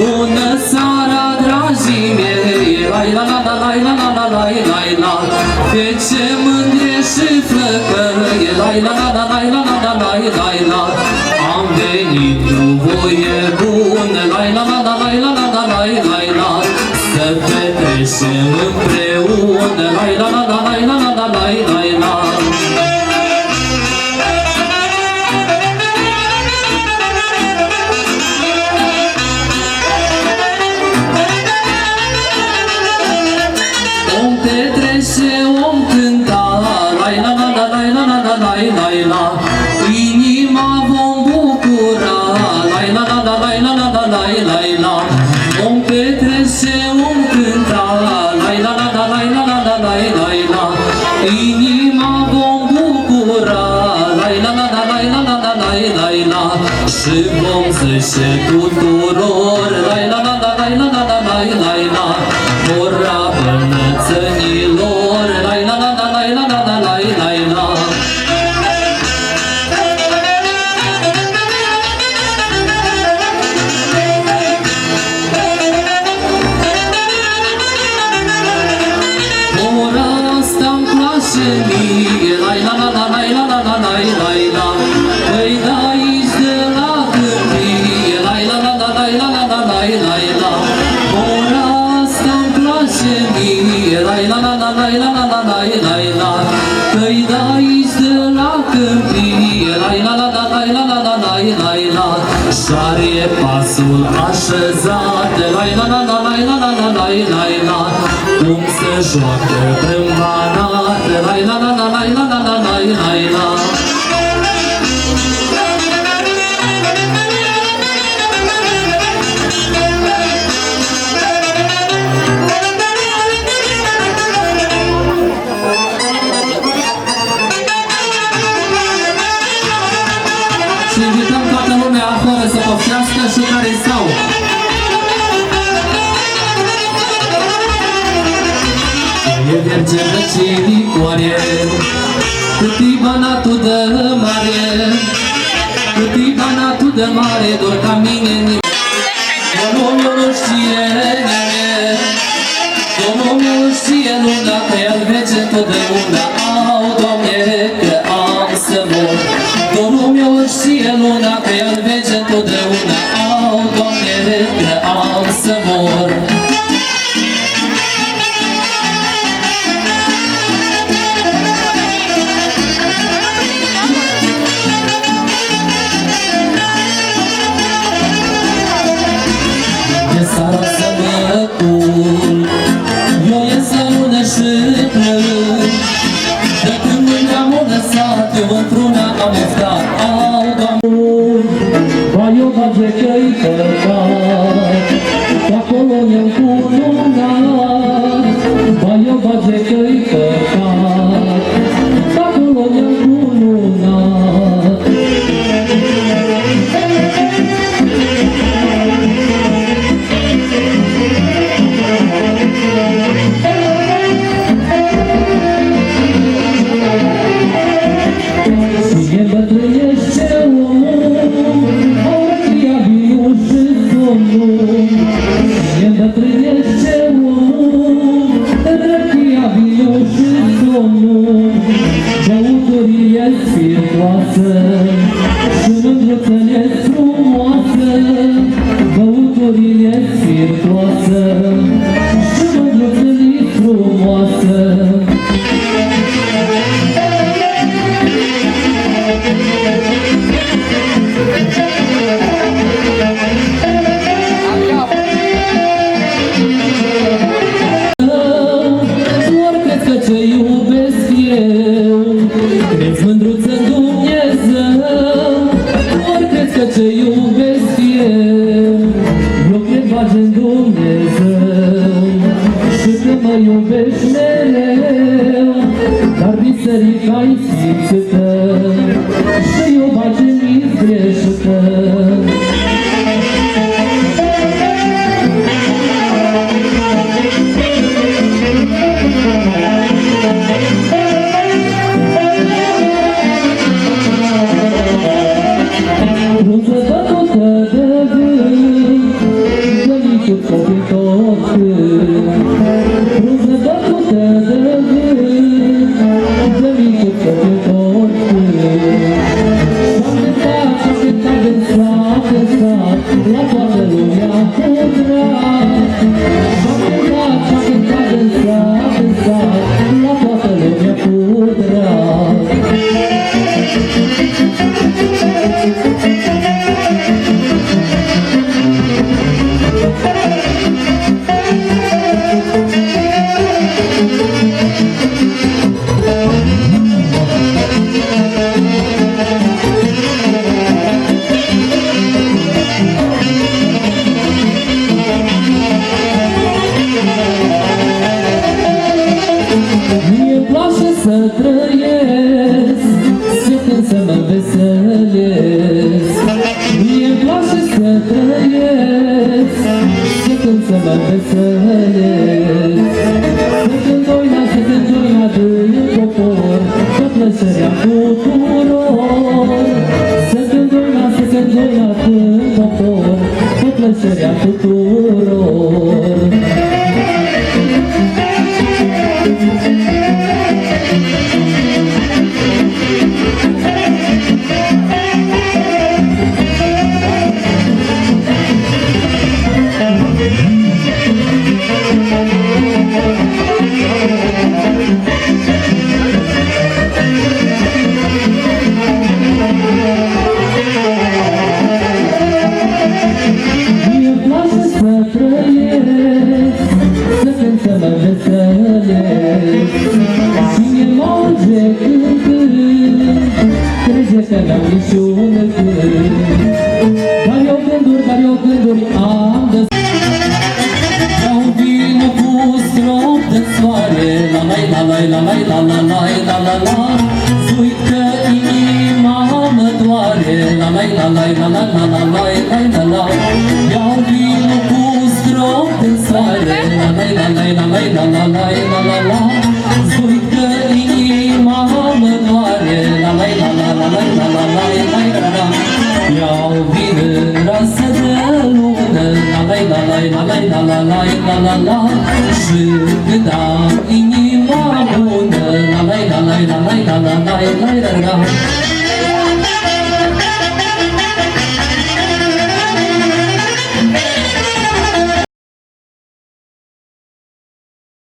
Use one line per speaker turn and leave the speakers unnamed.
Bună seara, dragii mei, lai la la la lai la la la lai lai la. De ce mândrie și flăcăi, lai la la la lai la la la lai lai la. Am venit cu voie bună, lai la la la lai la la la lai lai la. Să petrecem împreună, lai la la la lai la la la lai lai la. Inima vom bucura, lai la la la lai la la la lai lai la. Vom petrece, vom cânta, lai la la la lai la la la lai lai la. Inima vom bucura, lai la la la lai la la la lai lai la. Și vom zice tuturor, lai la la la lai la la la lai lai la. Ora bănățănilor, lai la la la lai la la la lai lai la. Lai la la la lai la la la lai lai la. Păi de aici de la câmpie, lai la la la lai la la la lai lai la. Ora asta-mi place mie, lai la la la lai la la la lai lai la. Păi de aici de la câmpie, lai la la la lai la la la lai lai la. Și-are pasul așezat, lai la la la lai la la la lai lai la. Cum se joacă brâmbanat, lai la la la lai la la la lai lai la. Și invităm toată lumea afară să poftească și care stau. E verge răcii coare, cât-i banatul de mare, cât-i banatul de mare, doar ca mine Domnul meu nu știe nimeni, Domnul meu nu știe luna, că El vece întotdeauna. Au, Doamne, că am să mor. Domnul meu nu știe luna, că El vece întotdeauna. Au, Doamne, că am să mor. Seara să mă culc, eu ies la lună și plâng. De când mâine am lăsat, eu într-una am oftat. Au, Doamne, ba eu bage că-i păcat, de-acolo ne-am cununat. Ba eu bage că-i păcat, de-acolo ne-am cununat. mă veselesc. Să cânt doina din popor, tot plăcerea tuturor. Să cânt doina din popor, tot plăcerea tuturor. Că n-am niciun gând. Dar eu gânduri am de dau vinul cu strop de soare. La la la la la la la la la la. Uit că inima mă doare. La la la la la la la la la la la. Iau vinul cu strop de soare. La la la la la la la la la la. Uit că inima mă doare. La la la la la la la la la la. Iau vin în rasă de lună. La la la la la la la la la la la. Și când am inima bună. La la la la la la la la la la la.